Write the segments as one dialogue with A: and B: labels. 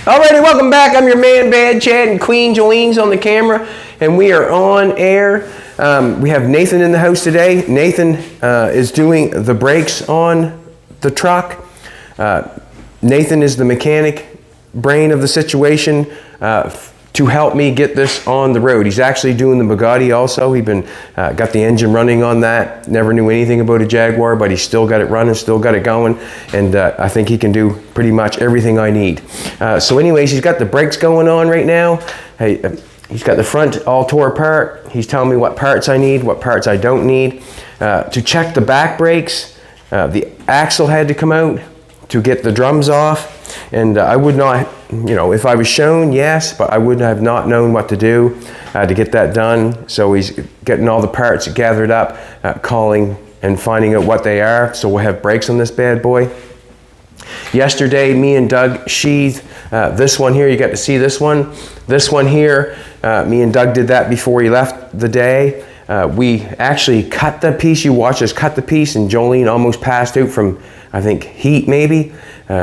A: Alrighty, welcome back. I'm your man, Bad Chad, and Queen Jolene's on the camera, and we are on air. We have Nathan in the house today. Nathan is doing the brakes on the truck. Nathan is the mechanic brain of the situation to help me get this on the road. He's actually doing the Bugatti also. He's been got the engine running on that. Never knew anything about a Jaguar, but he's still got it running, still got it going, and I think he can do pretty much everything I need. So anyways, he's got the brakes going on right now. Hey, he's got the front all tore apart. He's telling me what parts I need, what parts I don't need. To check the back brakes, the axle had to come out to get the drums off. And I would not, if I was shown, yes, but I would have not known what to do to get that done. So he's getting all the parts gathered up, calling and finding out what they are. So we'll have brakes on this bad boy. Yesterday, me and Doug sheathed this one here. You got to see this one. This one here, me and Doug did that before he left the day. We actually cut the piece. You watched us cut the piece, and Jolene almost passed out from, I think, heat maybe.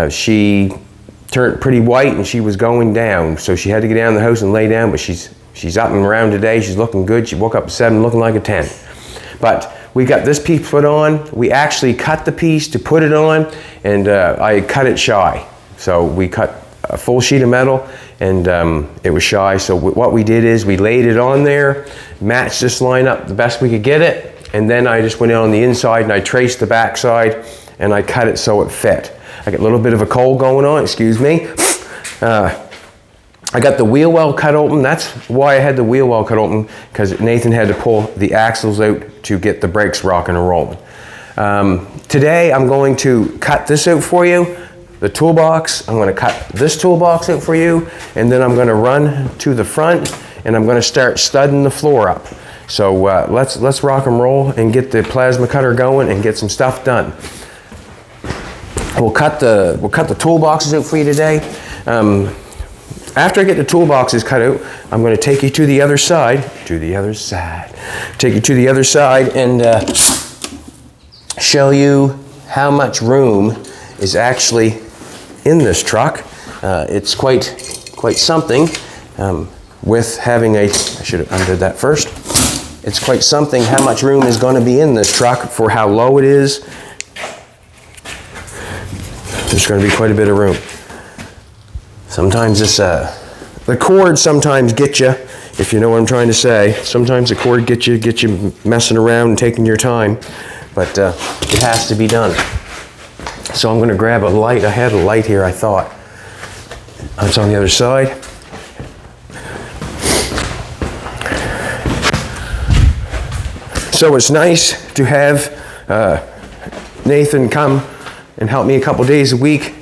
A: She turned pretty white and she was going down, so she had to get down the house and lay down, but she's up and around today. She's looking good. She woke up at 7 looking like a 10. But we got this piece put on. We actually cut the piece to put it on, and I cut it shy. So we cut a full sheet of metal, and it was shy. So what we did is we laid it on there, matched this line up the best we could get it, and then I just went in on the inside and I traced the back side and I cut it so it fit. I got a little bit of a cold going on, excuse me. I got the wheel well cut open. That's why I had the wheel well cut open, because Nathan had to pull the axles out to get the brakes rocking and rolling. Today I'm going to cut this out for you, the toolbox. I'm going to cut this toolbox out for you, and then I'm going to run to the front and I'm going to start studding the floor up. So let's rock and roll and get the plasma cutter going and get some stuff done. We'll cut the toolboxes out for you today. After I get the toolboxes cut out, I'm going to take you to the other side. Take you to the other side and show you how much room is actually in this truck. It's quite something. With having I should have undid that first. It's quite something how much room is going to be in this truck for how low it is. There's going to be quite a bit of room. Sometimes this, the cord sometimes get you, if you know what I'm trying to say. Sometimes the cord get you messing around and taking your time, but it has to be done. So I'm going to grab a light. I had a light here, I thought. It's on the other side. So it's nice to have Nathan come and help me a couple days a week.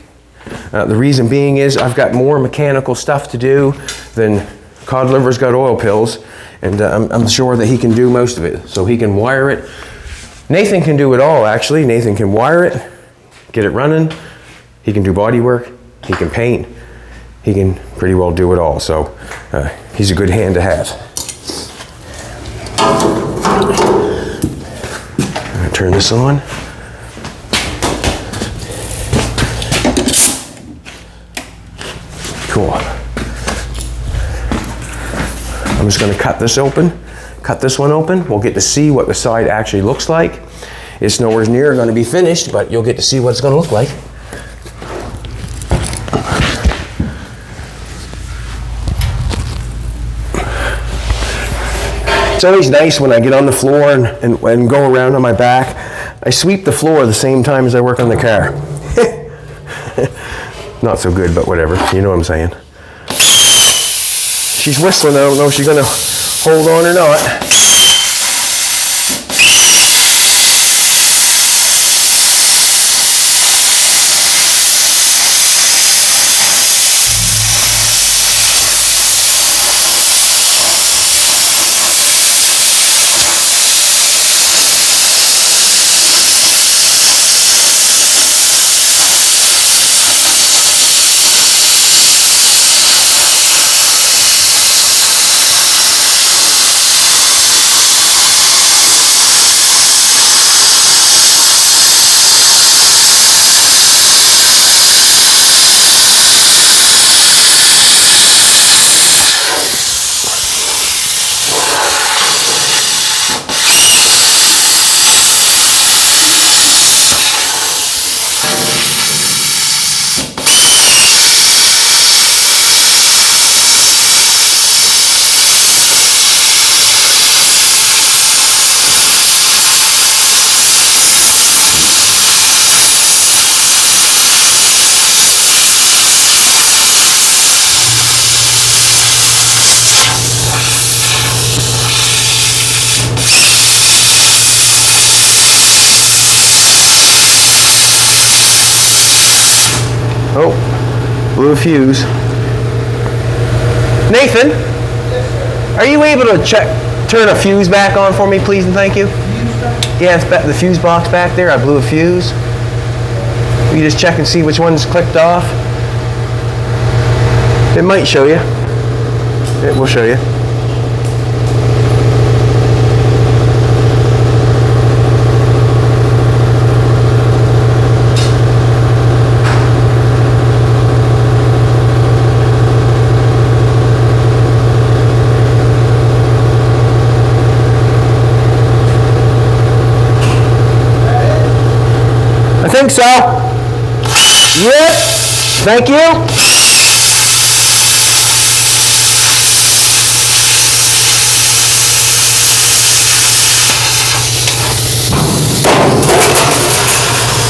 A: The reason being is I've got more mechanical stuff to do than cod liver's got oil pills, and I'm sure that he can do most of it. So he can wire it. Nathan can do it all, actually. Nathan can wire it, get it running. He can do body work. He can paint. He can pretty well do it all. So he's a good hand to have. I'm going to turn this on. Cool. I'm just going to cut this one open. We'll get to see what the side actually looks like. It's nowhere near going to be finished, but you'll get to see what it's going to look like. It's always nice when I get on the floor and go around on my back. I sweep the floor the same time as I work on the car. Not so good, but whatever. You know what I'm saying. She's whistling. I don't know if she's going to hold on or not. a fuse. Nathan, are you able to turn a fuse back on for me, please and thank you? Yes, the fuse box back there. I blew a fuse. You just check and see which one's clicked off. It might show you. It will show you. I think so. Yep. Thank you.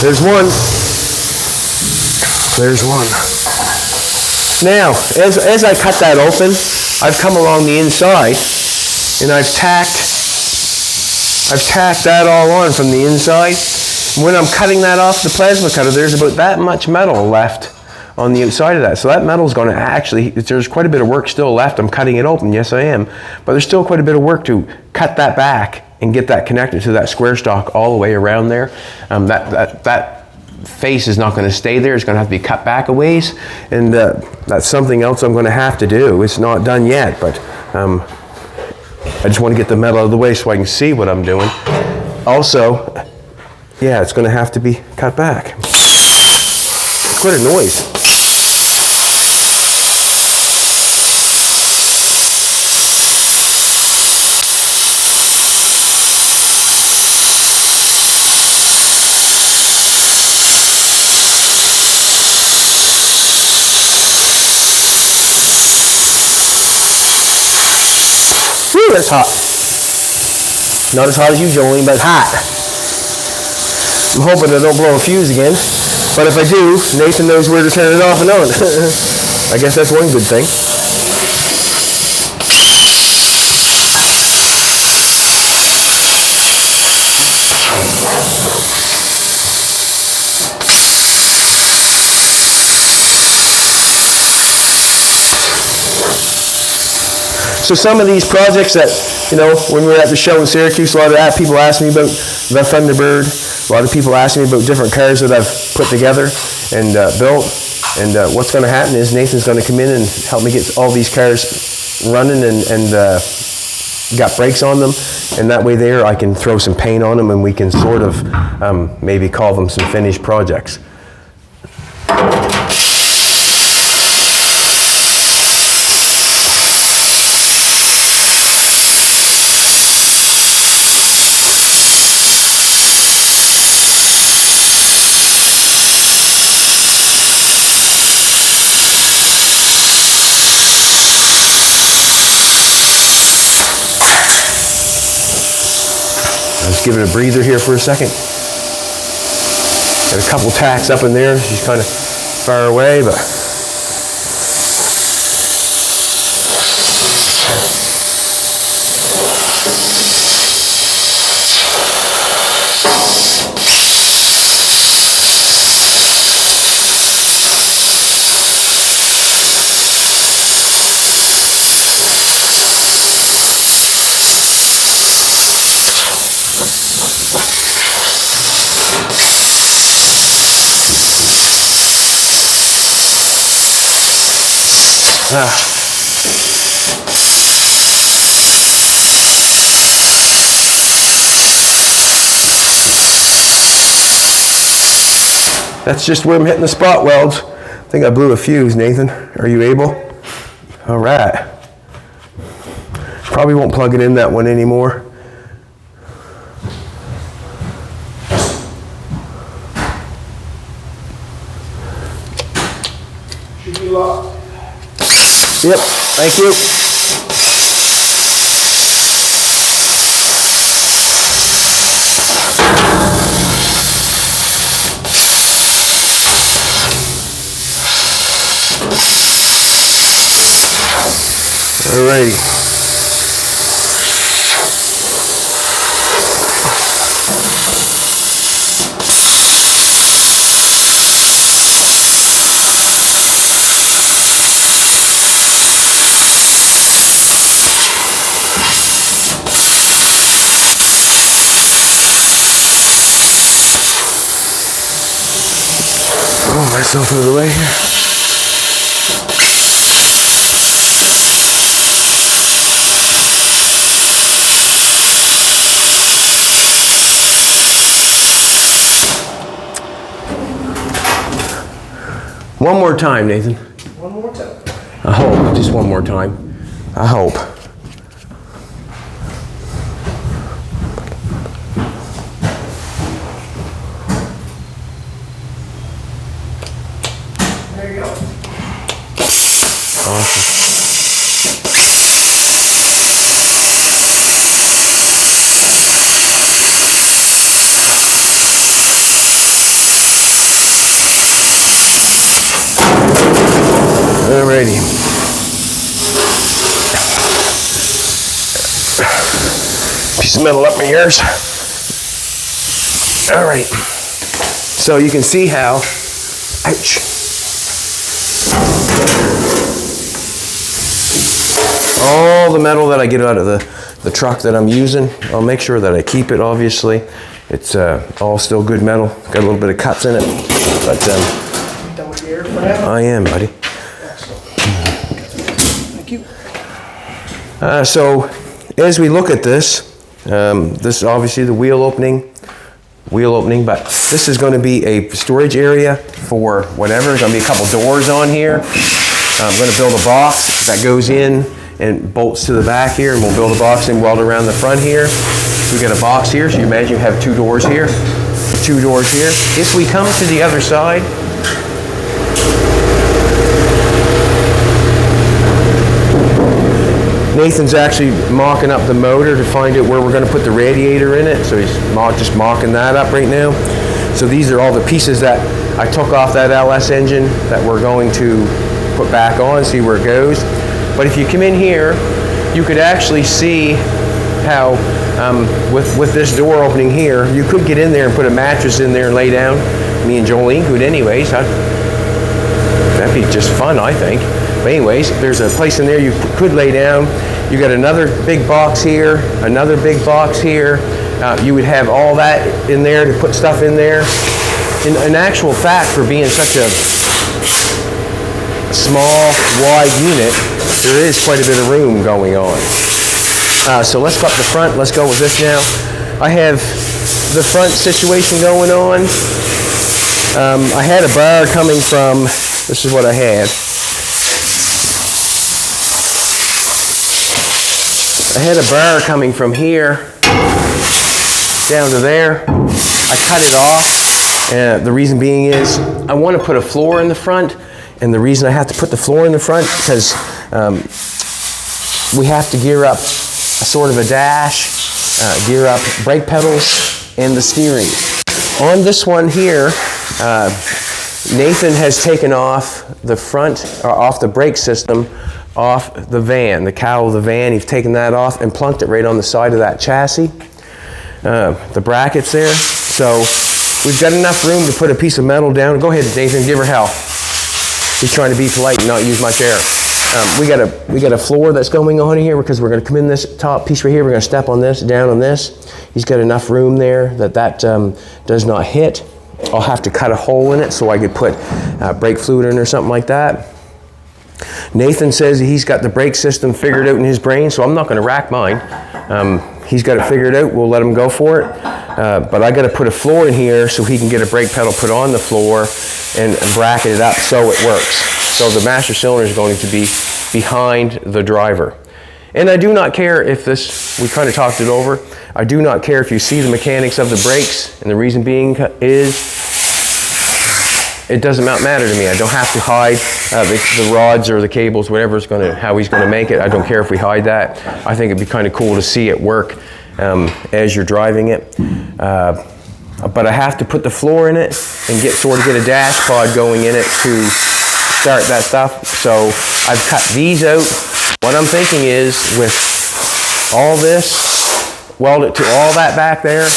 A: There's one. There's one. Now, as I cut that open, I've come along the inside and I've tacked that all on from the inside. When I'm cutting that off the plasma cutter, there's about that much metal left on the outside of that. So that metal's going to actually, there's quite a bit of work still left. I'm cutting it open, yes I am. But there's still quite a bit of work to cut that back and get that connected to that square stock all the way around there. That face is not going to stay there. It's going to have to be cut back a ways. And that's something else I'm going to have to do. It's not done yet, but I just want to get the metal out of the way so I can see what I'm doing. Also, yeah, it's going to have to be cut back. Quite a noise. Whew, that's hot. Not as hot as you, Jolene, but hot. I'm hoping I don't blow a fuse again, but if I do, Nathan knows where to turn it off and on. I guess that's one good thing. So some of these projects that, you know, when we were at the show in Syracuse, a lot of people asked me about the Thunderbird. A lot of people ask me about different cars that I've put together and built. And what's going to happen is Nathan's going to come in and help me get all these cars running and got brakes on them. And that way there I can throw some paint on them and we can sort of maybe call them some finished projects. Give it a breather here for a second. Got a couple tacks up in there. She's kind of far away, but that's just where I'm hitting the spot welds. I think I blew a fuse, Nathan. Are you able? All right. Probably won't plug it in that one anymore.
B: Should be locked.
A: Yep, thank you. Alrighty. myself out of the way here. One more time, Nathan.
B: One more time.
A: I hope, just one more time. I hope.
B: There you go.
A: Awesome. Alrighty. Piece of metal up my ears. Alright. So you can see how, ouch. All the metal that I get out of the truck that I'm using, I'll make sure that I keep it, obviously. It's all still good metal. Got a little bit of cuts in it, but
B: Done with the air for now?
A: I am, buddy.
B: Thank you.
A: So as we look at this, this is obviously the wheel opening, but this is going to be a storage area for whatever. There's going to be a couple doors on here. I'm going to build a box that goes in and bolts to the back here, and we'll build a box and weld around the front here. So we got a box here, so you imagine you have two doors here, two doors here. If we come to the other side, Nathan's actually mocking up the motor to find out where we're going to put the radiator in it, so he's just mocking that up right now. So these are all the pieces that I took off that LS engine that we're going to put back on, see where it goes. But if you come in here, you could actually see how with this door opening here, you could get in there and put a mattress in there and lay down. Me and Jolene could anyways. That'd be just fun, I think. But anyways, there's a place in there you could lay down. You got another big box here, another big box here. You would have all that in there to put stuff in there. In actual fact, for being such a small, wide unit, there is quite a bit of room going on. So let's go up the front. Let's go with this now. I have the front situation going on. I had a bar coming from, this is what I had. I had a bar coming from here down to there. I cut it off. The reason being is I want to put a floor in the front, and the reason I have to put the floor in the front because we have to gear up a sort of a dash, gear up brake pedals and the steering. On this one here, Nathan has taken off the front, or off the brake system, off the van, the cowl of the van. He's taken that off and plunked it right on the side of that chassis, the brackets there. So we've got enough room to put a piece of metal down. Go ahead, Nathan, give her hell. He's trying to be polite and not use much air. We got a floor that's going on here because we're going to come in this top piece right here. We're going to step on this, down on this. He's got enough room there that does not hit. I'll have to cut a hole in it so I could put brake fluid in or something like that. Nathan says he's got the brake system figured out in his brain, so I'm not going to rack mine. He's got it figured out. We'll let him go for it. But I got to put a floor in here so he can get a brake pedal put on the floor and bracket it up so it works. So the master cylinder is going to be behind the driver. And I do not care if this, we kind of talked it over, I do not care if you see the mechanics of the brakes, and the reason being is it doesn't matter to me. I don't have to hide the rods or the cables, whatever is how he's going to make it. I don't care if we hide that. I think it'd be kind of cool to see it work as you're driving it. But I have to put the floor in it and get a dash pod going in it to start that stuff. So I've cut these out. What I'm thinking is with all this, weld it to all that back there.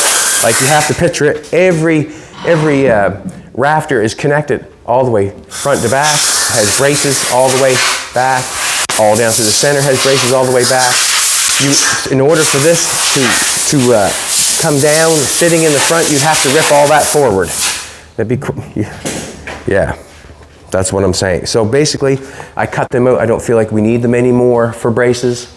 A: Like you have to picture it. Every rafter is connected all the way front to back, has braces all the way back, all down to the center has braces all the way back. In order for this to come down fitting in the front, you'd have to rip all that forward. That'd be cool. Yeah. That's what I'm saying. So basically, I cut them out. I don't feel like we need them anymore for braces.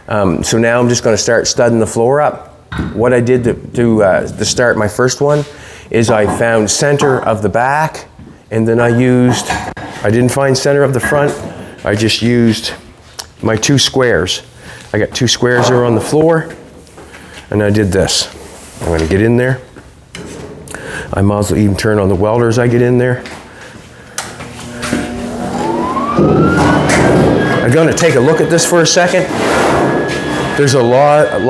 A: So now I'm just going to start studding the floor up. What I did to start my first one is I found center of the back, and then I didn't find center of the front. I just used my 2 squares. I got 2 squares there on the floor, and I did this. I'm going to get in there. I might as well even turn on the welder as I get in there. I'm going to take a look at this for a second. There's a lot of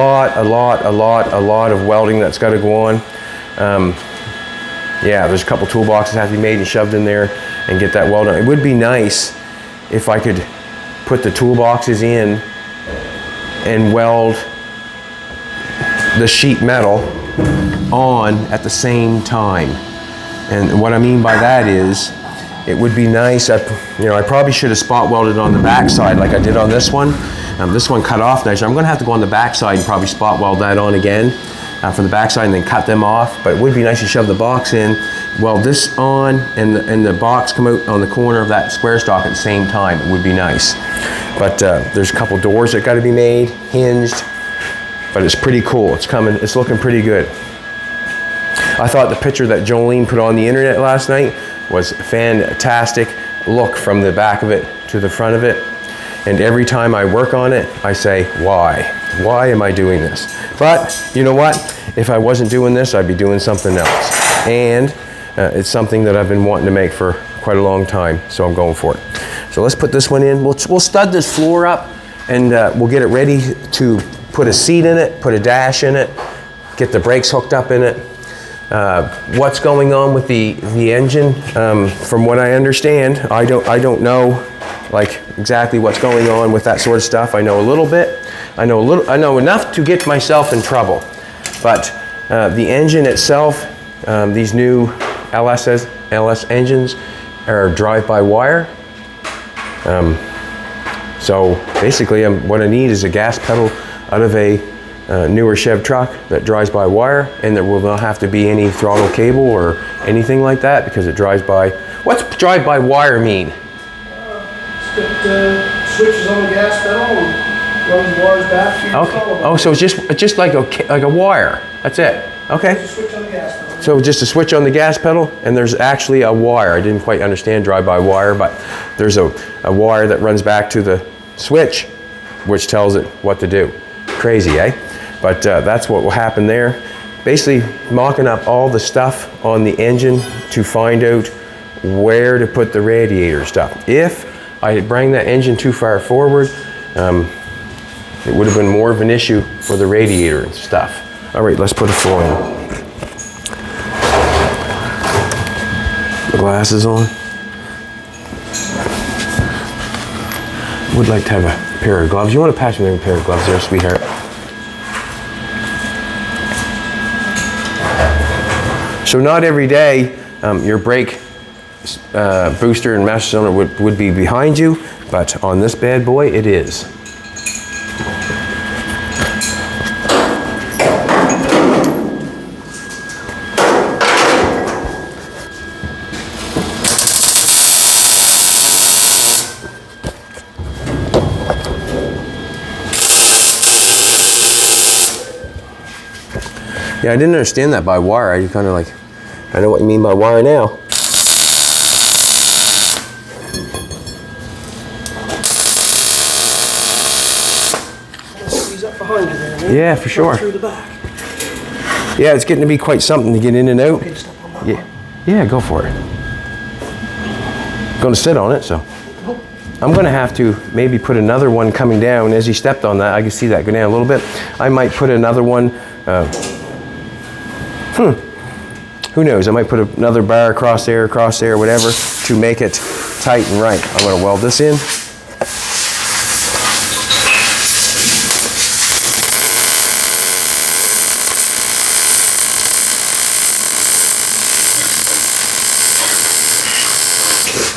A: welding that's got to go on. Yeah, there's a couple toolboxes that have to be made and shoved in there and get that welded. It would be nice if I could put the toolboxes in and weld the sheet metal on at the same time. And what I mean by that is, it would be nice, I probably should have spot welded on the back side like I did on this one. This one cut off nice. I'm going to have to go on the back side and probably spot weld that on again for the back side and then cut them off. But it would be nice to shove the box in, weld this on, and the box come out on the corner of that square stock at the same time. It would be nice. But there's a couple doors that got to be made, hinged. But it's pretty cool. It's coming. It's looking pretty good. I thought the picture that Jolene put on the internet last night was fantastic. Look from the back of it to the front of it. And every time I work on it, I say, why? Why am I doing this? But you know what? If I wasn't doing this, I'd be doing something else. And it's something that I've been wanting to make for quite a long time, so I'm going for it. So let's put this one in. We'll stud this floor up, and we'll get it ready to put a seat in it, put a dash in it, get the brakes hooked up in it. What's going on with the engine? From what I understand, I don't know like exactly what's going on with that sort of stuff. I know a little bit. I know enough to get myself in trouble. But the engine itself, these new LS engines are drive-by-wire. So basically, what I need is a gas pedal out of a newer Chev truck that drives by wire, and there will not have to be any throttle cable or anything like that because it drives by. What's drive by wire mean?
B: Just get switches on the gas pedal and runs the wires back to your throttle.
A: Oh, so it's just like a wire. That's it. Okay.
B: Just a switch on the gas pedal.
A: So just a switch on the gas pedal, and there's actually a wire. I didn't quite understand drive-by-wire, but there's a wire that runs back to the switch, which tells it what to do. Crazy, eh? But that's what will happen there. Basically, mocking up all the stuff on the engine to find out where to put the radiator stuff. If I bring that engine too far forward, it would have been more of an issue for the radiator and stuff. All right, let's put a floor in. The glasses on. Would like to have a pair of gloves. You want to pass me a pair of gloves there, sweetheart? So not every day your brake booster and master cylinder would be behind you, but on this bad boy it is. Yeah, I didn't understand that by wire. I kind of like, I know what you mean by wire now.
B: Squeeze up behind you there, man.
A: Yeah, for sure.
B: Through the back.
A: Yeah, it's getting to be quite something to get in and out.
B: Okay, step on that
A: Yeah, yeah, go for it. I'm going to sit on it, so. I'm going to have to maybe put another one coming down. As you stepped on that, I can see that go down a little bit. I might put another one. Who knows? I might put another bar across there, whatever, to make it tight and right. I'm going to weld this in.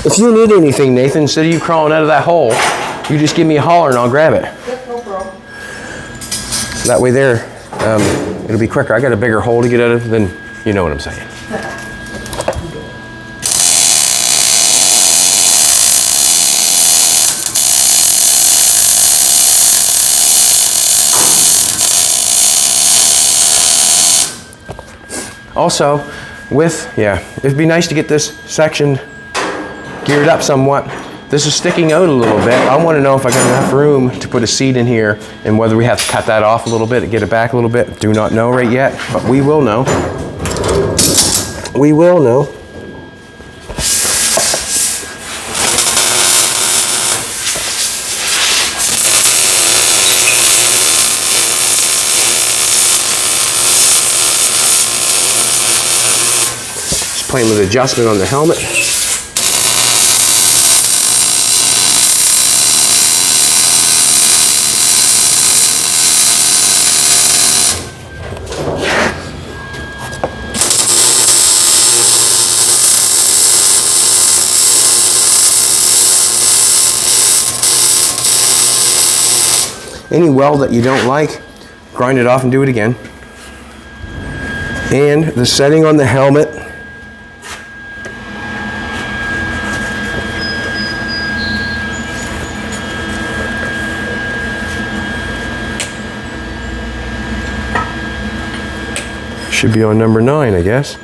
A: If you need anything, Nathan, instead of you crawling out of that hole, you just give me a holler and I'll grab it.
B: Yeah, no problem.
A: That way there, it'll be quicker. I got a bigger hole to get out of than, you know what I'm saying. Also, it'd be nice to get this section geared up somewhat. This is sticking out a little bit. I want to know if I got enough room to put a seat in here and whether we have to cut that off a little bit and get it back a little bit. Do not know right yet, but we will know. We will know. Just playing with adjustment on the helmet. Any weld that you don't like, grind it off and do it again. And the setting on the helmet, should be on number 9, I guess.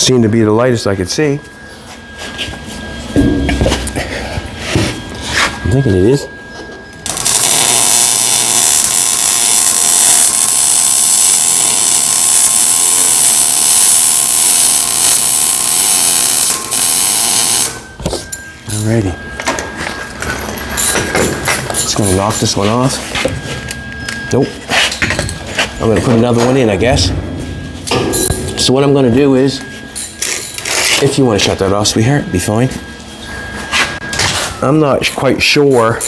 A: Seemed to be the lightest I could see. I'm thinking it is. Alrighty. Just gonna knock this one off. Nope. I'm gonna put another one in, I guess. So what I'm gonna do is, if you wanna shut that off, sweetheart, be fine. I'm not quite sure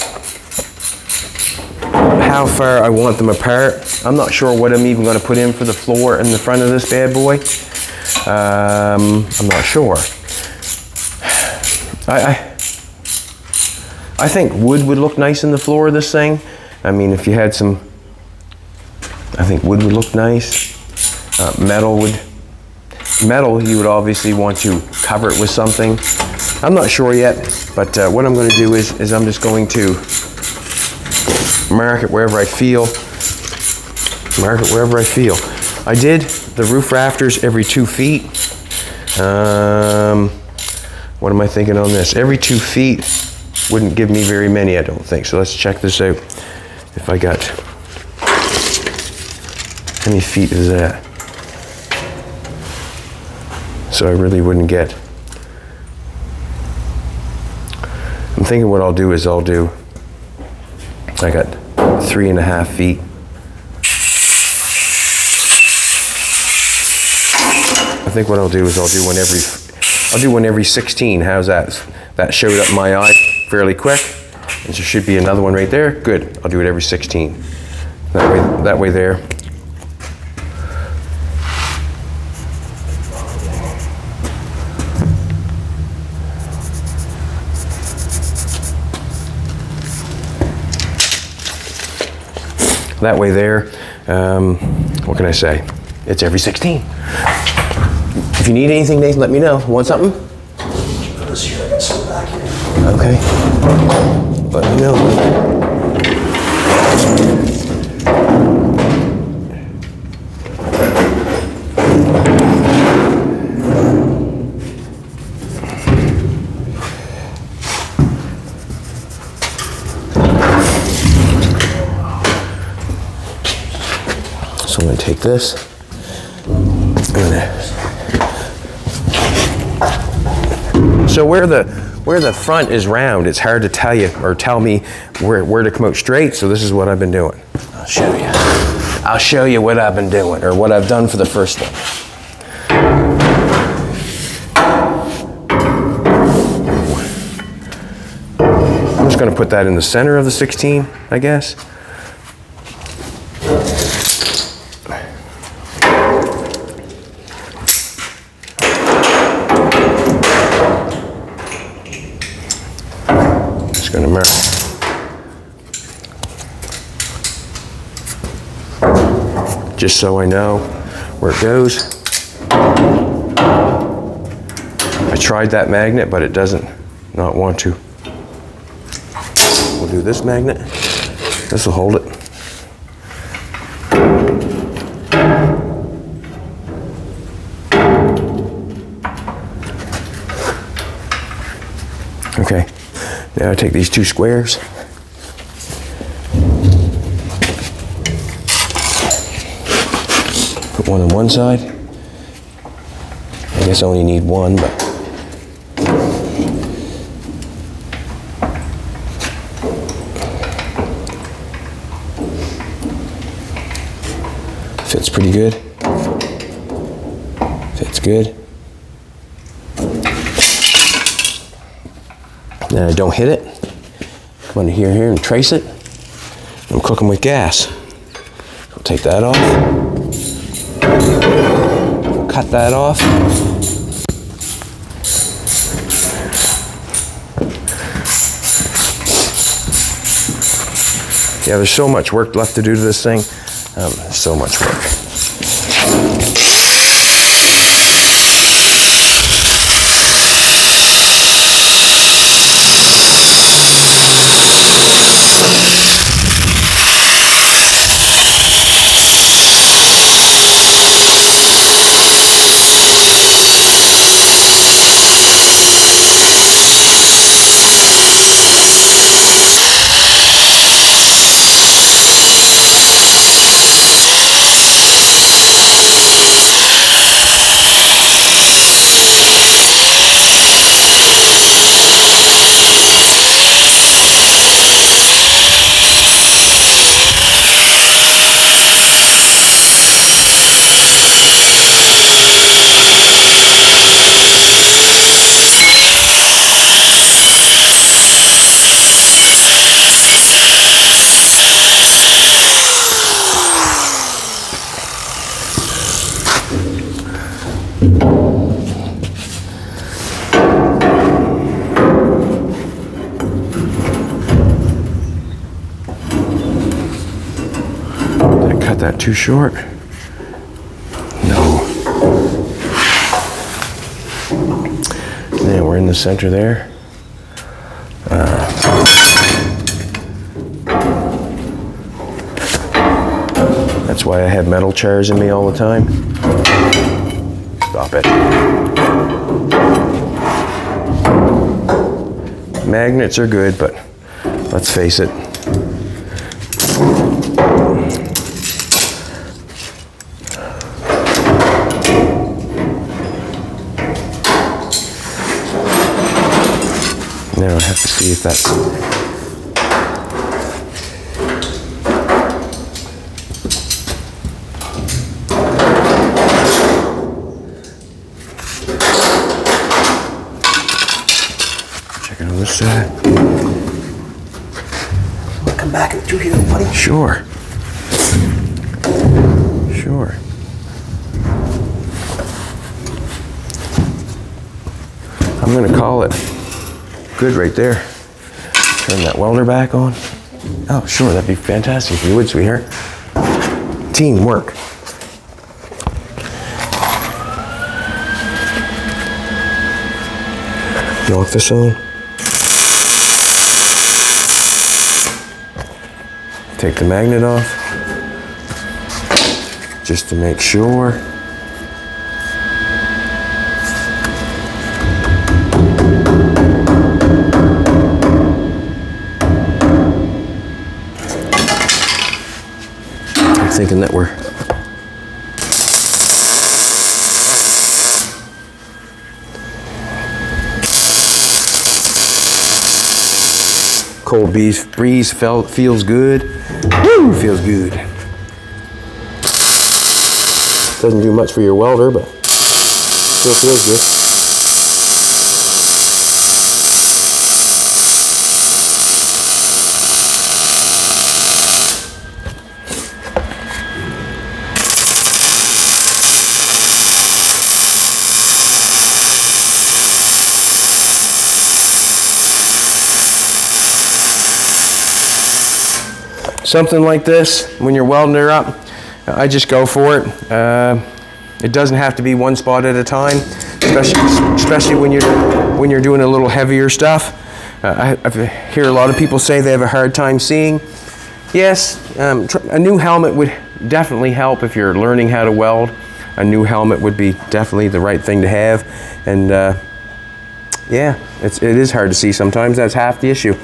A: how far I want them apart. I'm not sure what I'm even gonna put in for the floor in the front of this bad boy. I'm not sure. I think wood would look nice in the floor of this thing. I mean, if you had some, I think wood would look nice. Metal, you would obviously want to cover it with something. I'm not sure yet, but what I'm going to do is I'm just going to mark it wherever I feel. Mark it wherever I feel. I did the roof rafters every 2 feet. What am I thinking on this? Every 2 feet wouldn't give me very many, I don't think. So let's check this out. If I got, how many feet is that? So I really wouldn't get. I'm thinking what I'll do is I got 3.5 feet. I think what I'll do is I'll do one every 16. How's that? That showed up my eye fairly quick. And there should be another one right there. Good. I'll do it every 16. That way there. That way there. What can I say? It's every 16. If you need anything, Nathan, let me know. Want something?
B: This here, I got some back here.
A: Okay. Let me know. So I'm going to take this. So where the front is round, it's hard to tell you or tell me where to come out straight. So this is what I've been doing. I'll show you. I'll show you what I've been doing or what I've done for the first one. I'm just going to put that in the center of the 16, I guess. Going to mark. Just so I know where it goes. I tried that magnet, but it doesn't not want to. We'll do this magnet. This will hold it. Now I take these two squares. Put one on one side. I guess I only need one, but fits pretty good. Fits good. Then I don't hit it. Come under here and trace it. I'm cooking with gas. I'll take that off. Cut that off. Yeah, there's so much work left to do to this thing. So much work. That too short? No. Then we're in the center there. That's why I have metal chairs in me all the time. Stop it. Magnets are good, but let's face it. Now I have to see if that's... Check it on this side.
B: Wanna come back and through here, buddy?
A: Sure. Sure. I'm gonna call it good right there. Turn that welder back on. Oh, sure, that'd be fantastic if you would, sweetheart. Teamwork. Lock this on. Take the magnet off. Just to make sure. Thinking that we're cold breeze feels good. Woo, feels good. Doesn't do much for your welder, but still feels good. Something like this, when you're welding her up, I just go for it. It doesn't have to be one spot at a time, especially when you're doing a little heavier stuff. I hear a lot of people say they have a hard time seeing. Yes, a new helmet would definitely help if you're learning how to weld. A new helmet would be definitely the right thing to have. And Yeah, it is hard to see sometimes. That's half the issue.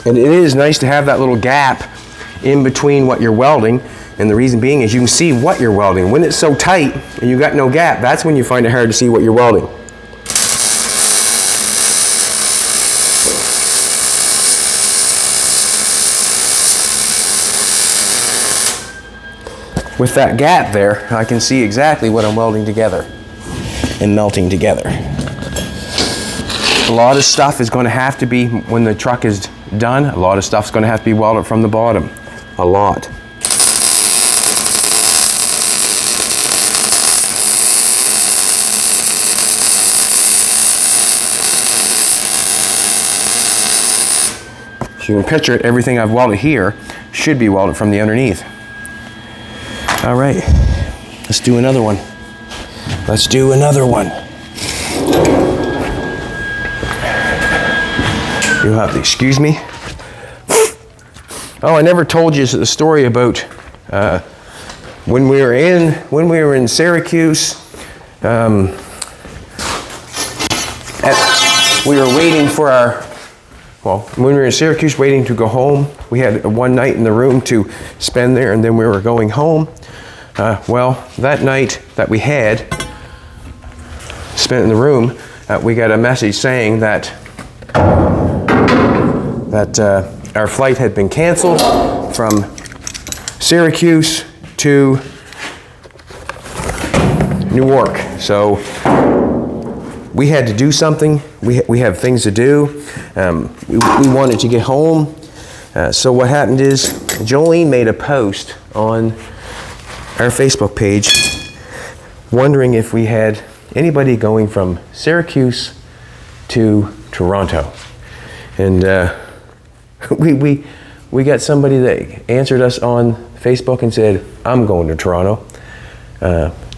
A: And it is nice to have that little gap in between what you're welding, and the reason being is you can see what you're welding. When it's so tight and you got no gap, that's when you find it hard to see what you're welding. With that gap there, I can see exactly what I'm welding together and melting together. A lot of stuff is going to have to be, when the truck is done, a lot of stuff's going to have to be welded from the bottom. A lot. So you can picture it, everything I've welded here should be welded from the underneath. All right, let's do another one. Let's do another one. You'll have to excuse me. Oh, I never told you the story about when we were in Syracuse. We were waiting for when we were in Syracuse waiting to go home. We had one night in the room to spend there, and then we were going home. Well, that night that we had spent in the room, we got a message saying that our flight had been canceled from Syracuse to Newark. So we had to do something. We have things to do. We wanted to get home. So what happened is Jolene made a post on our Facebook page wondering if we had anybody going from Syracuse to Toronto. And we got somebody that answered us on Facebook and said, I'm going to Toronto,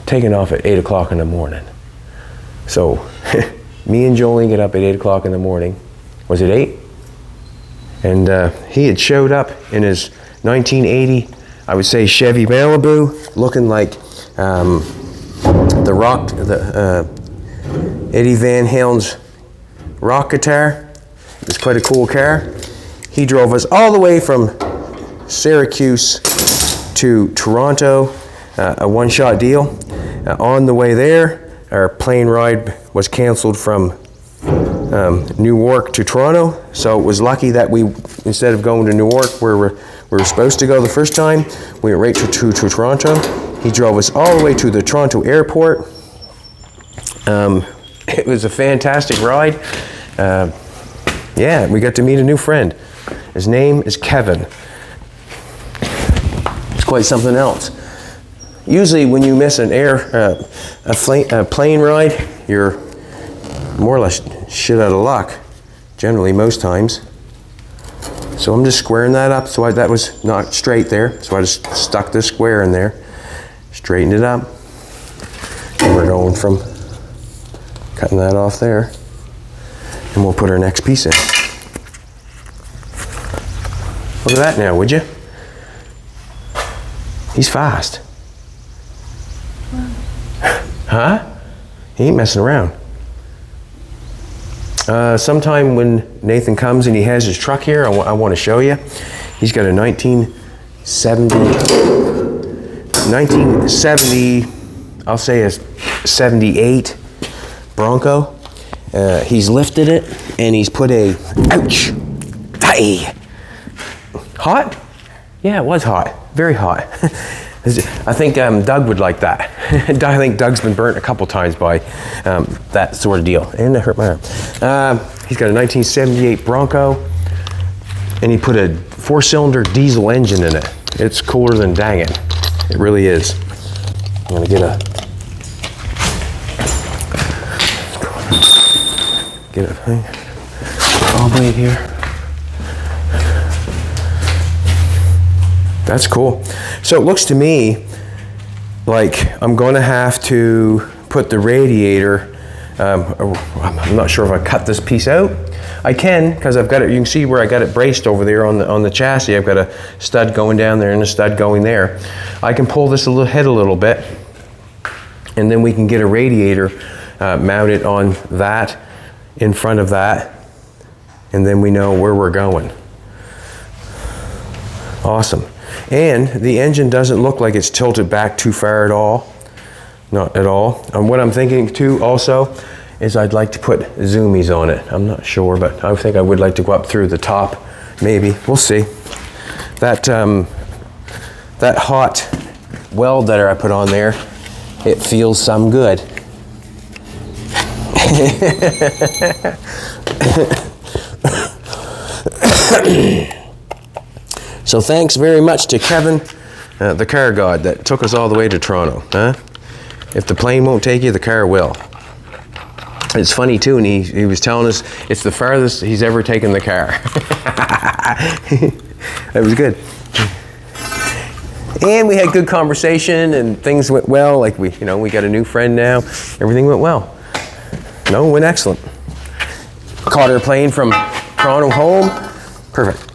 A: taking off at 8 o'clock in the morning. So me and Jolene get up at 8 o'clock in the morning. Was it 8? And he had showed up in his 1980, I would say, Chevy Malibu, looking like Eddie Van Halen's rock guitar. It was quite a cool car. He drove us all the way from Syracuse to Toronto, a one-shot deal. On the way there, our plane ride was canceled from Newark to Toronto, so it was lucky that we, instead of going to Newark where we were supposed to go the first time, we went right to Toronto. He drove us all the way to the Toronto airport. It was a fantastic ride. Yeah, we got to meet a new friend. His name is Kevin. It's quite something else. Usually when you miss an a plane ride, you're more or less shit out of luck, generally most times. So I'm just squaring that up, so that was not straight there, so I just stuck this square in there, straightened it up, and we're going from cutting that off there, and we'll put our next piece in. Look at that now, would you? He's fast. Huh? He ain't messing around. Sometime when Nathan comes and he has his truck here, I want to show you. He's got a 1970, I'll say a 78 Bronco. He's lifted it and he's put a, ouch, hey. Hot? Yeah, it was hot, very hot. I think Doug would like that. I think Doug's been burnt a couple times by that sort of deal. And it hurt my arm. He's got a 1978 Bronco, and he put a 4-cylinder diesel engine in it. It's cooler than dang it. It really is. I'm gonna get a thing all the way here. That's cool. So it looks to me like I'm going to have to put the radiator, I'm not sure if I cut this piece out. I can, because I've got it, you can see where I got it braced over there on the chassis. I've got a stud going down there and a stud going there. I can pull this head a little bit, and then we can get a radiator mounted on that, in front of that, and then we know where we're going. Awesome. And the engine doesn't look like it's tilted back too far at all. Not at all. And what I'm thinking too also is I'd like to put zoomies on it. I'm not sure, but I think I would like to go up through the top. Maybe. We'll see. That hot weld that I put on there, it feels some good. So thanks very much to Kevin, the car god, that took us all the way to Toronto. Huh? If the plane won't take you, the car will. It's funny too, and he was telling us it's the farthest he's ever taken the car. That was good. And we had good conversation, and things went well. Like we got a new friend now. Everything went well. No, it went excellent. Caught our plane from Toronto home. Perfect.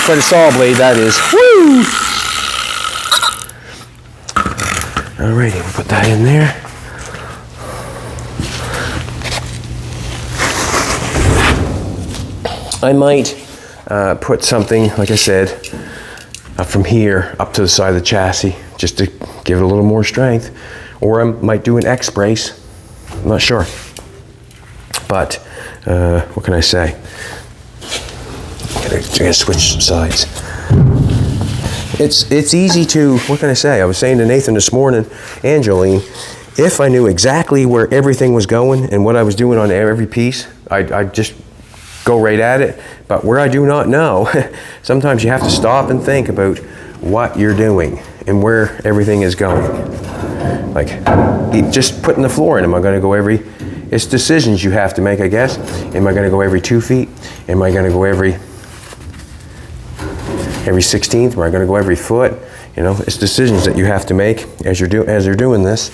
A: Quite a saw blade that is. Woo! Alrighty, we'll put that in there. I might put something, like I said, from here up to the side of the chassis, just to give it a little more strength. Or I might do an X brace. I'm not sure. But what can I say? I gotta switch sides. It's easy to, what can I say? I was saying to Nathan this morning, and Jolene, if I knew exactly where everything was going and what I was doing on every piece, I'd just go right at it. But where I do not know, sometimes you have to stop and think about what you're doing and where everything is going. Like, just putting the floor in, am I gonna go it's decisions you have to make, I guess. Am I gonna go every 2 feet? Am I gonna go every 16th? Am I going to go every foot? It's decisions that you have to make as you're doing this.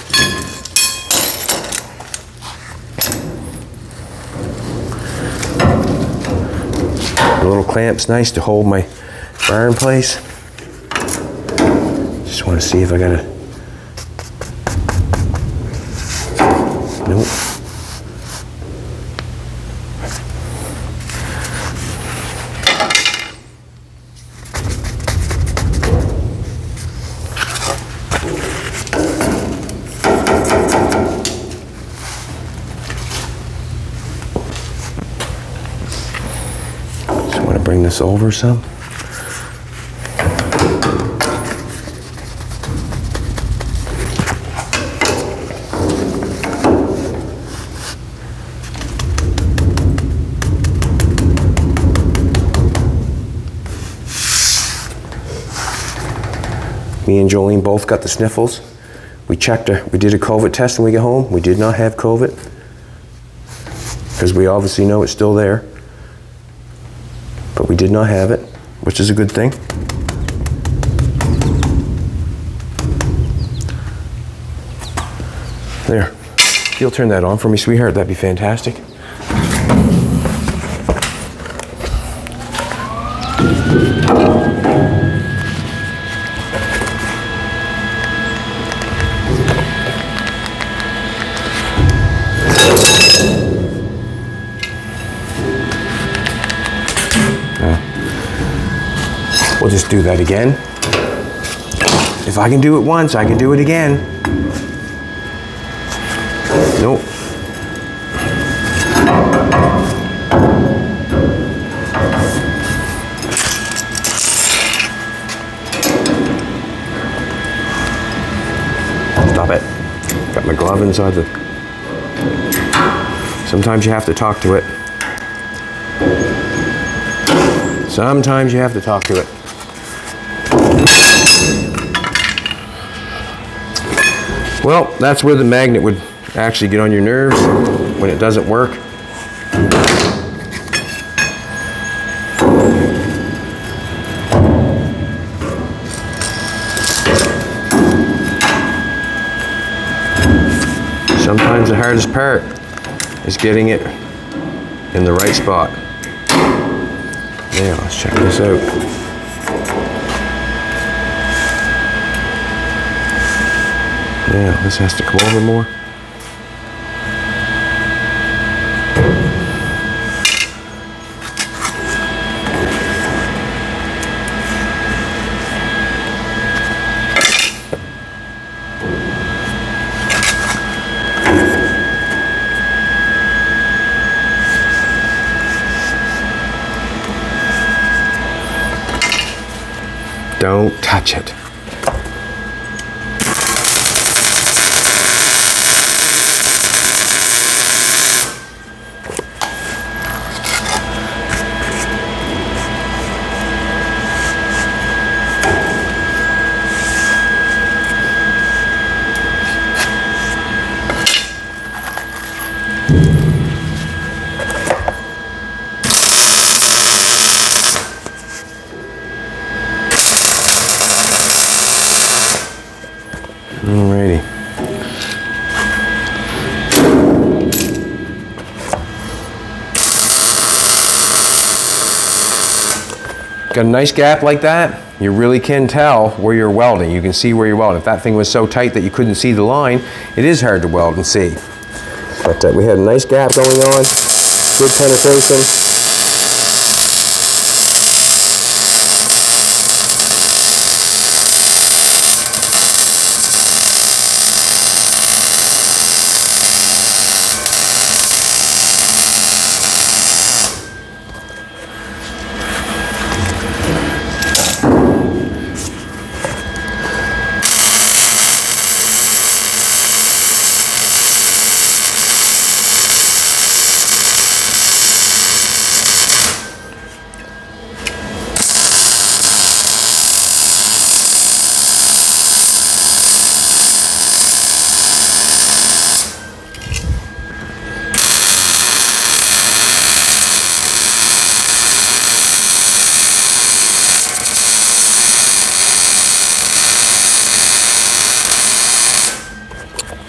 A: The little clamp's nice to hold my bar in place. Just want to see if I got it. Nope. Bring this over some. Me and Jolene both got the sniffles. We checked we did a COVID test when we got home. We did not have COVID, because we obviously know it's still there. But we did not have it, which is a good thing. There. If you'll turn that on for me, sweetheart, that'd be fantastic. We'll just do that again. If I can do it once, I can do it again. Nope. Stop it. Got my glove inside the... Sometimes you have to talk to it. Sometimes you have to talk to it. Well, that's where the magnet would actually get on your nerves when it doesn't work. Sometimes the hardest part is getting it in the right spot. Now, let's check this out. Now, this has to come over more. Don't touch it. Alrighty. Got a nice gap like that, you really can tell where you're welding. You can see where you're welding. If that thing was so tight that you couldn't see the line, it is hard to weld and see. But we had a nice gap going on, good penetration.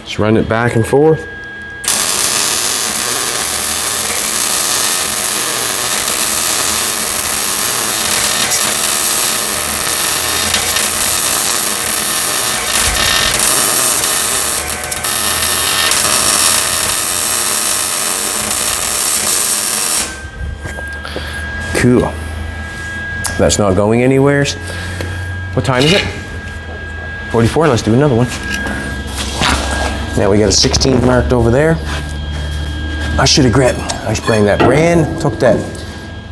A: Just run it back and forth. Cool. That's not going anywhere. What time is it? 44. Let's do another one. Now we got a 16 marked over there. I should have grabbed, I should bring that took that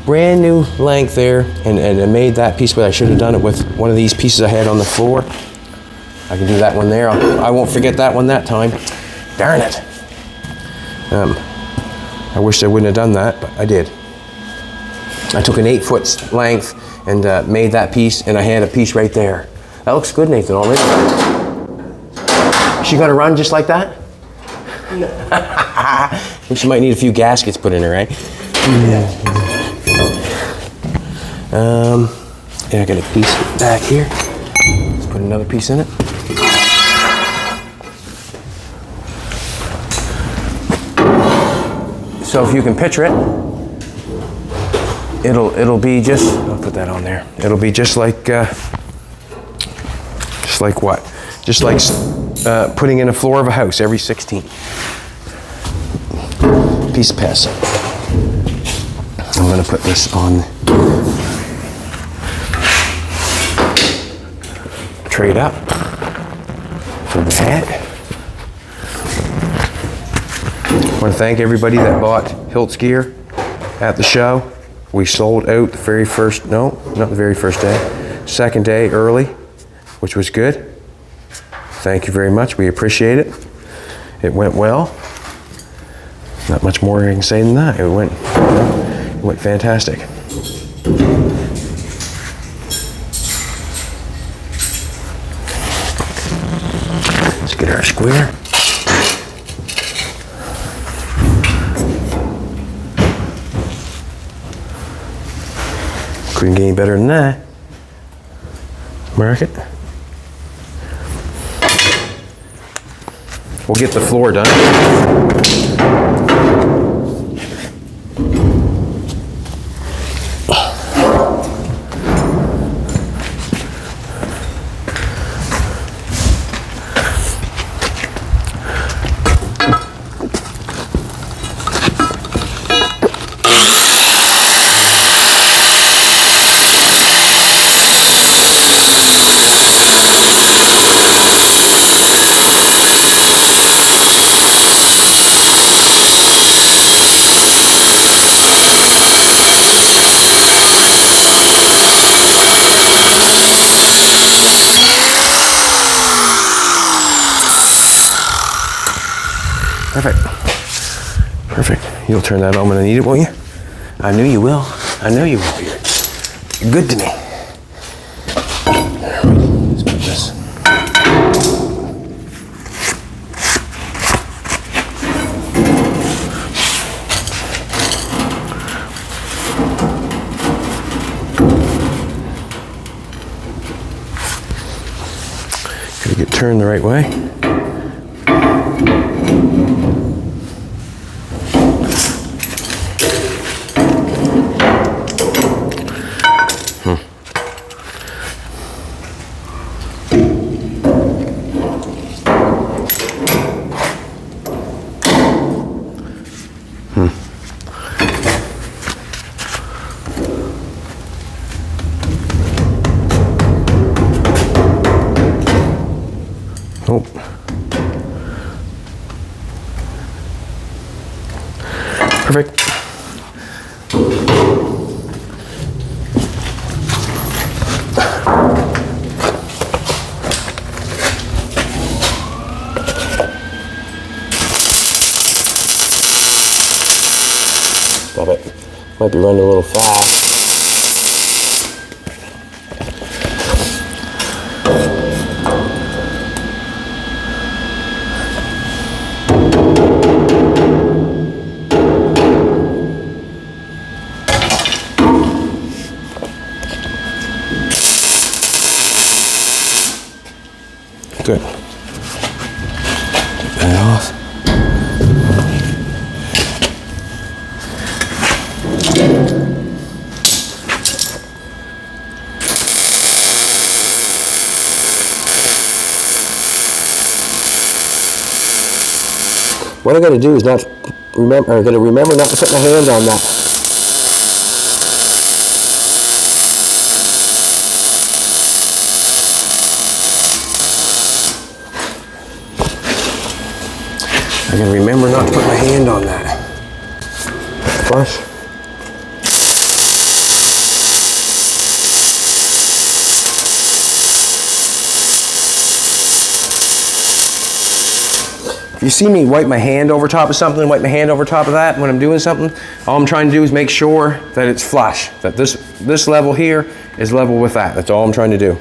A: brand new length there and made that piece, but I should have done it with one of these pieces I had on the floor. I can do that one there. I won't forget that one that time. Darn it. I wish I wouldn't have done that, but I did. I took an 8-foot length and made that piece, and I had a piece right there. That looks good, Nathan, already. She gonna run just like that? No. She might need a few gaskets put in her, right? Yeah. And I got a piece back here. Let's put another piece in it. So if you can picture it, it'll be just, I'll put that on there. It'll be just like what? Just like putting in a floor of a house every 16. Piece of piss. I'm gonna put this on. Trade up for the hat. I want to thank everybody that bought Hiltz gear at the show. We sold out the very first, no, not the very first day, second day early, which was good. thank you very much. We appreciate it. It went well. Not much more I can say than that. It went fantastic. Let's get our square. Couldn't get any better than that. Mark it. We'll get the floor done. Perfect. Perfect. You'll turn that on when I need it, won't you? I knew you will. I know you will. You're good to me. Let's put this. Gotta get turned the right way. Oh. Perfect. Stop it. Might be running a little fast. Good. Get that off. What I gotta do is not remember, I gotta remember not to put my hand on that. I gotta remember not to put my hand on that. Flush. If you see me wipe my hand over top of something, wipe my hand over top of that when I'm doing something, all I'm trying to do is make sure that it's flush, that this level here is level with that. That's all I'm trying to do.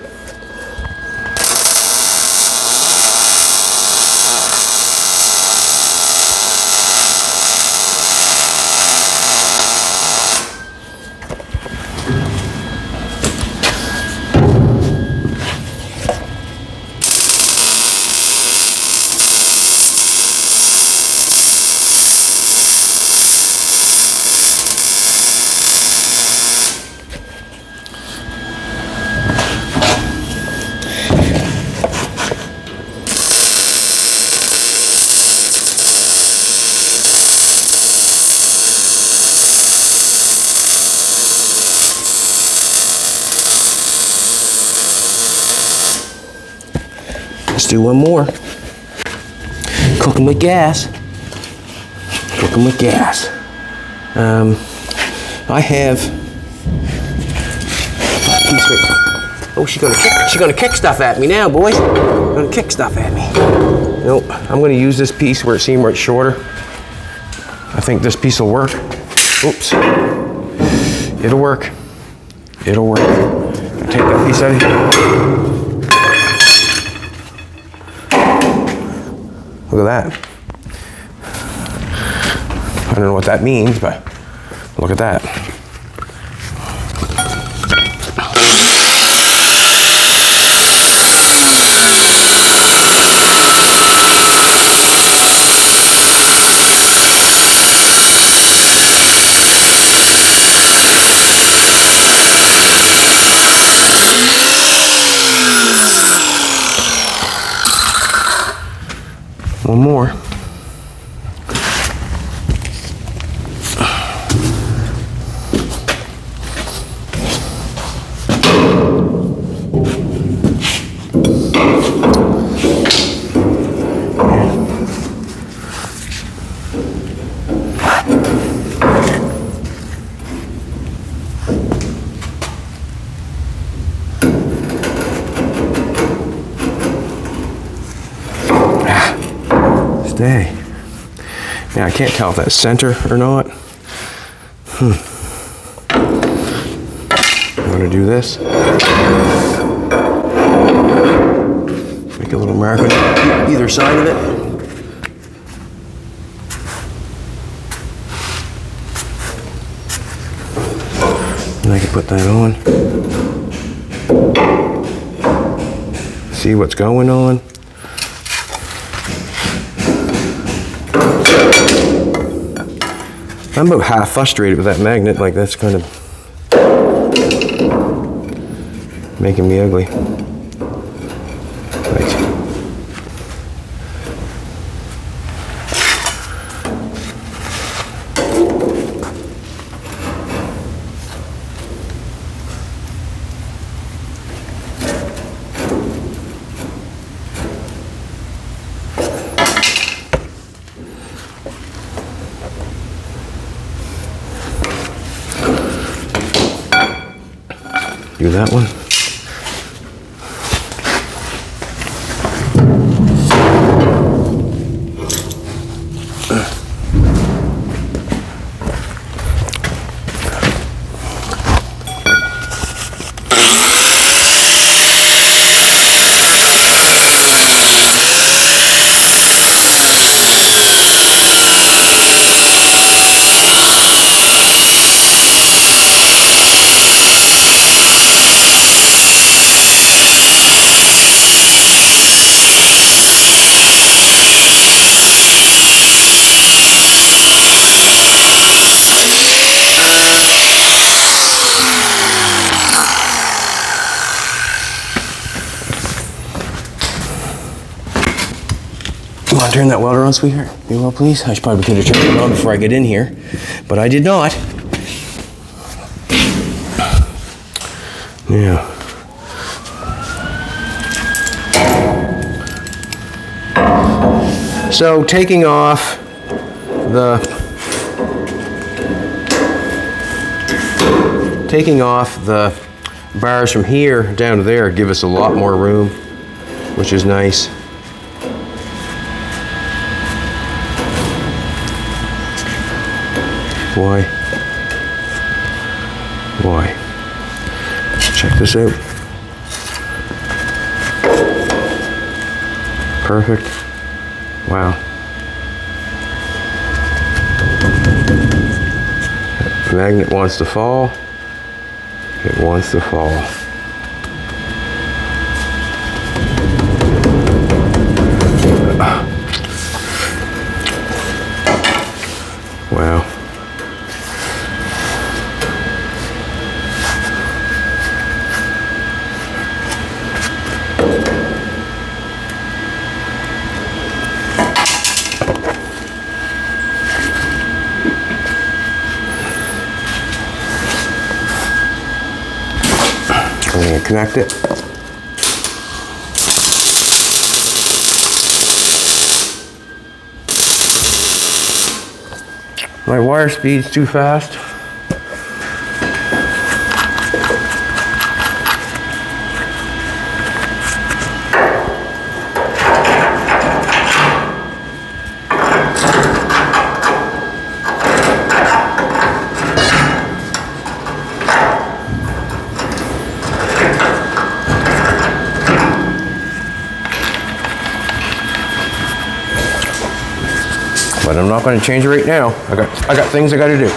A: Let's do one more. Cooking with gas. Cooking with gas. I have a piece Oh, she's gonna kick stuff at me now, boys. Gonna kick stuff at me. Nope, I'm gonna use this piece where it seemed it's shorter. I think this piece will work. Oops. It'll work. It'll work. Take that piece out of here. Look at that. I don't know what that means, but look at that. One more. Stay. Now I can't tell if that's center or not. I'm gonna do this. Make a little mark on either side of it. And I can put that on. See what's going on. I'm about half frustrated with that magnet, like that's kind of making me ugly. Right. Do that one. Want to turn that welder on, sweetheart? You will, please? I probably could have turned it on before I get in here, but I did not. Yeah. So taking off the bars from here down to there give us a lot more room, which is nice. Why? Check this out. Perfect. Wow. The magnet wants to fall. It wants to fall. Wow. I'm going to connect it. My wire speed's too fast. But I'm not going to change it right now. I got things I got to do.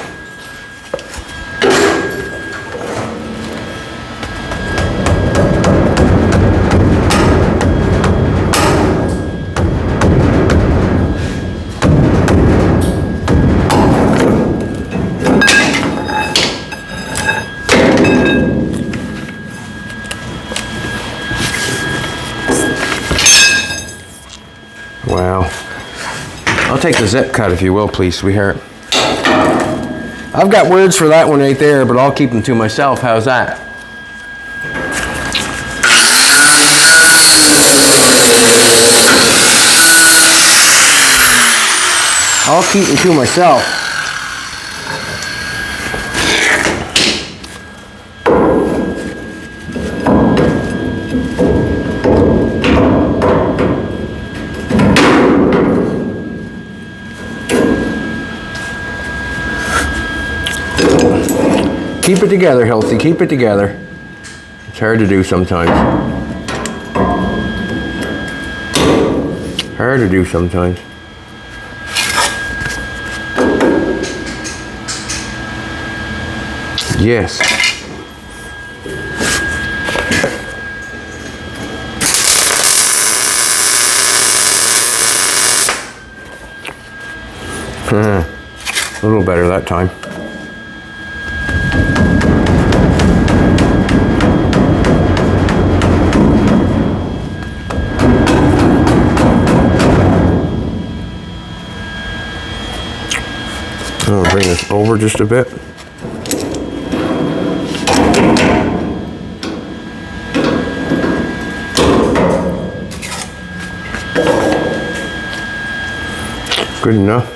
A: Wow. I'll take the zip cut if you will, please, sweetheart. I've got words for that one right there, but I'll keep them to myself. How's that? I'll keep them to myself. Keep it together, Healthy. Keep it together. It's hard to do sometimes. Hard to do sometimes. Yes. A little better that time. I'm gonna bring this over just a bit. Good enough.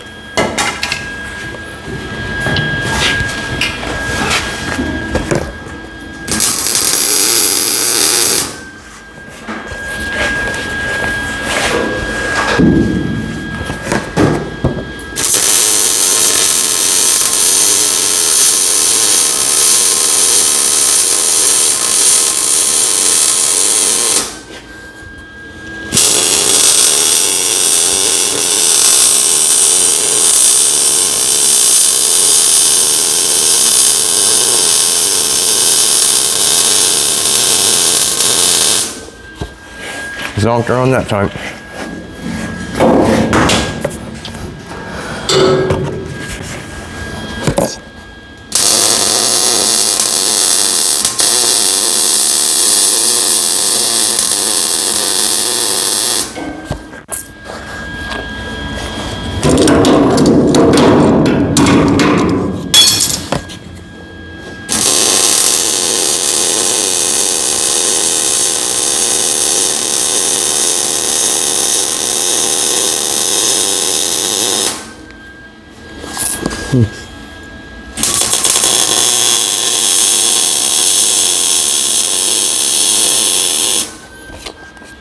A: Zonked her on that time.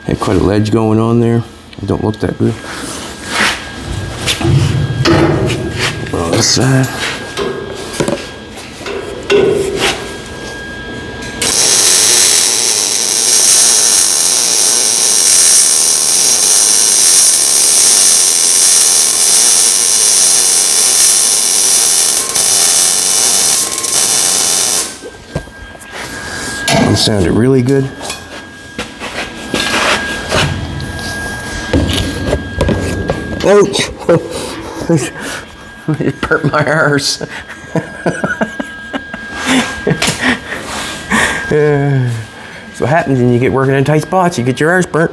A: Had quite a ledge going on there. It don't look that good. On this side. It sounded really good. Ouch! It hurt my arse. That's what happens when you get working in tight spots. You get your arse burnt.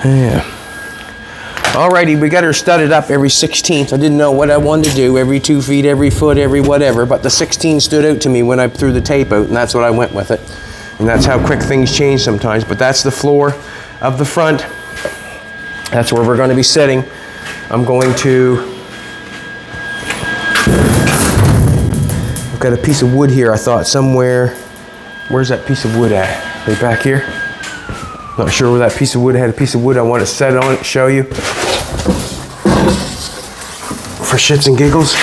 A: Yeah. Alrighty, we got her studded up every 16th. I didn't know what I wanted to do, every 2 feet, every foot, every whatever, but the 16 stood out to me when I threw the tape out, and that's what I went with it. And that's how quick things change sometimes, but that's the floor of the front. That's where we're going to be sitting. I'm going to... I've got a piece of wood here, I thought, somewhere. Where's that piece of wood at? Right back here? Not sure where that piece of wood, I had a piece of wood I want to set on it, show you. For shits and giggles.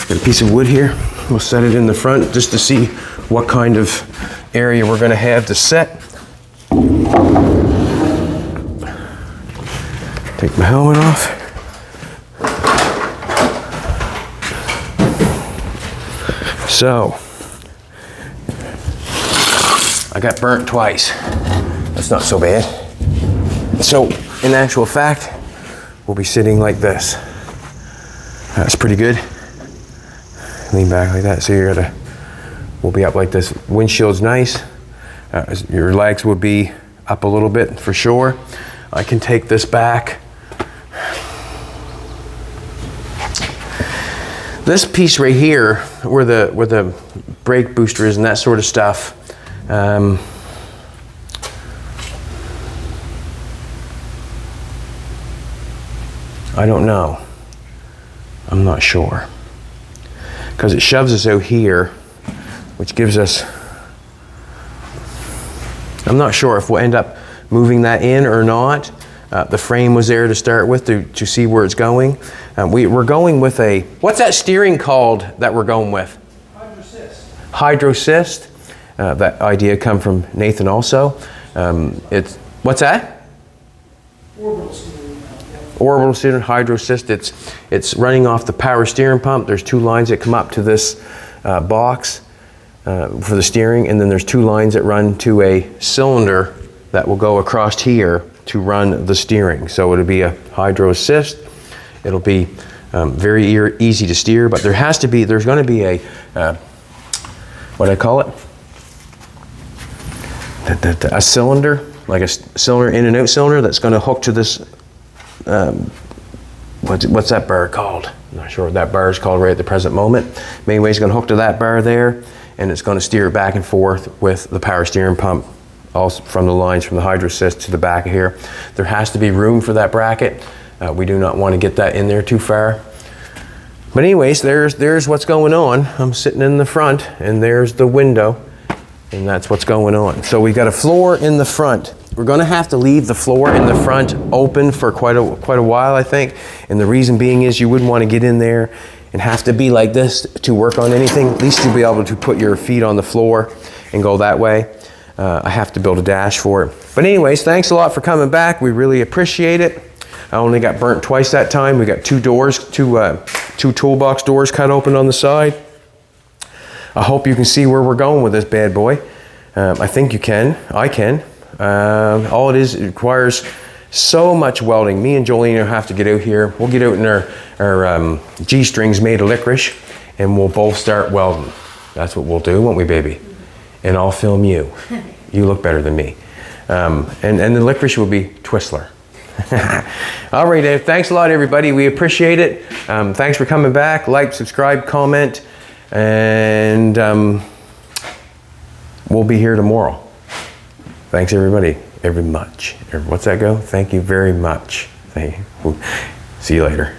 A: Got a piece of wood here. We'll set it in the front just to see what kind of area we're going to have to set. Take my helmet off. So, I got burnt twice. That's not so bad. So, in actual fact, we'll be sitting like this. That's pretty good. Lean back like that. So we'll be up like this. Windshield's nice. Your legs would be up a little bit for sure. I can take this back. This piece right here, where the brake booster is and that sort of stuff, I don't know. I'm not sure. Because it shoves us out here, which gives us, I'm not sure if we'll end up moving that in or not. The frame was there to start with to see where it's going. We're going with a, what's that steering called that we're going with? Hydrosist. That idea come from Nathan also. It's, what's that?
B: Orbital steering.
A: Orbital steering, hydrosist. It's running off the power steering pump. There's two lines that come up to this box for the steering, and then there's two lines that run to a cylinder that will go across here to run the steering. So it'll be a hydro assist. It'll be very easy to steer, but there's going to be a, what do I call it? A cylinder, like a cylinder, in and out cylinder that's going to hook to this, what's that bar called? I'm not sure what that bar is called right at the present moment. Anyway, it's going to hook to that bar there, and it's going to steer it back and forth with the power steering pump, also from the lines from the hydrosist to the back of here. There has to be room for that bracket. We do not want to get that in there too far. But anyways, there's what's going on. I'm sitting in the front, and there's the window, and that's what's going on. So we got a floor in the front. We're going to have to leave the floor in the front open for quite a while, I think. And the reason being is you wouldn't want to get in there and have to be like this to work on anything. At least you'll be able to put your feet on the floor and go that way. I have to build a dash for it. But anyways, thanks a lot for coming back. We really appreciate it. I only got burnt twice that time. We got two toolbox doors cut open on the side. I hope you can see where we're going with this bad boy. I think you can. I can. All it is, it requires so much welding. Me and Jolene have to get out here. We'll get out in our G-strings made of licorice, and we'll both start welding. That's what we'll do, won't we, baby? And I'll film you. You look better than me. And the licorice will be Twistler. All right, Dave. Thanks a lot, everybody. We appreciate it. Thanks for coming back. Like, subscribe, comment, and we'll be here tomorrow. Thanks, everybody. What's that go? Thank you very much. See you later.